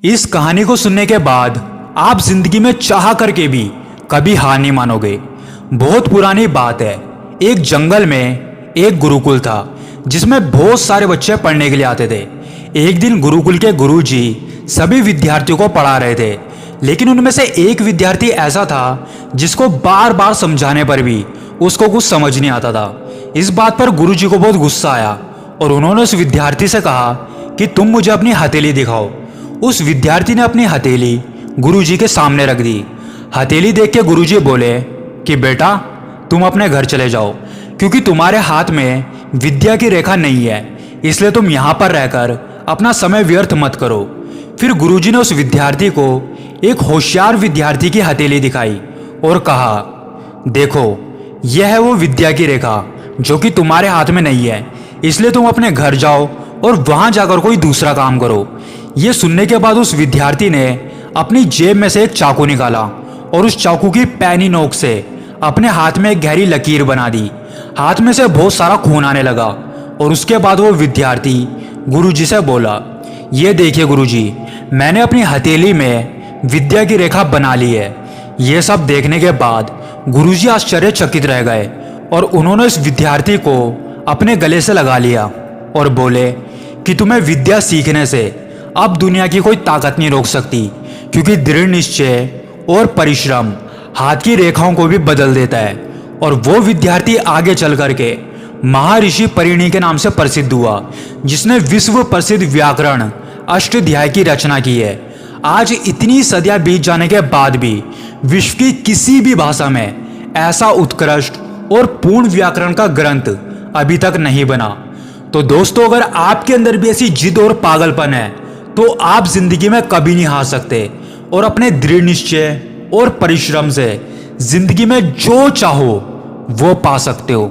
इस कहानी को सुनने के बाद आप जिंदगी में चाह करके भी कभी हार नहीं मानोगे। बहुत पुरानी बात है, एक जंगल में एक गुरुकुल था जिसमें बहुत सारे बच्चे पढ़ने के लिए आते थे। एक दिन गुरुकुल के गुरुजी सभी विद्यार्थियों को पढ़ा रहे थे, लेकिन उनमें से एक विद्यार्थी ऐसा था जिसको बार बार समझाने पर भी उसको कुछ समझ नहीं आता था। इस बात पर गुरुजी को बहुत गुस्सा आया और उन्होंने उस विद्यार्थी से कहा कि तुम मुझे अपनी हथेली दिखाओ। उस विद्यार्थी ने अपनी हथेली गुरुजी के सामने रख दी। हथेली देख के गुरुजी बोले कि बेटा तुम अपने घर चले जाओ, क्योंकि तुम्हारे हाथ में विद्या की रेखा नहीं है, इसलिए तुम यहाँ पर रहकर अपना समय व्यर्थ मत करो। फिर गुरुजी ने उस विद्यार्थी को एक होशियार विद्यार्थी की हथेली दिखाई और कहा, देखो यह है वो विद्या की रेखा जो कि तुम्हारे हाथ में नहीं है, इसलिए तुम अपने घर जाओ और वहां जाकर कोई दूसरा काम करो। यह सुनने के बाद उस विद्यार्थी ने अपनी जेब में से एक चाकू निकाला और उस चाकू की पैनी नोक से अपने हाथ में एक गहरी लकीर बना दी। हाथ में से बहुत सारा खून आने लगा और उसके बाद वो विद्यार्थी गुरुजी से बोला, ये देखिए गुरुजी, मैंने अपनी हथेली में विद्या की रेखा बना ली है। ये सब देखने के बाद गुरुजी आश्चर्यचकित रह गए और उन्होंने इस विद्यार्थी को अपने गले से लगा लिया और बोले कि तुम्हें विद्या सीखने से अब दुनिया की कोई ताकत नहीं रोक सकती, क्योंकि दृढ़ निश्चय और परिश्रम हाथ की रेखाओं को भी बदल देता है। और वो विद्यार्थी आगे चल करके महर्षि परिणी के नाम से प्रसिद्ध हुआ, जिसने विश्व प्रसिद्ध व्याकरण अष्टाध्यायी की रचना की है। आज इतनी सदियां बीत जाने के बाद भी विश्व की किसी भी भाषा में ऐसा उत्कृष्ट और पूर्ण व्याकरण का ग्रंथ अभी तक नहीं बना। तो दोस्तों, अगर आपके अंदर भी ऐसी जिद और पागलपन है तो आप जिंदगी में कभी नहीं हार सकते और अपने दृढ़ निश्चय और परिश्रम से जिंदगी में जो चाहो वो पा सकते हो।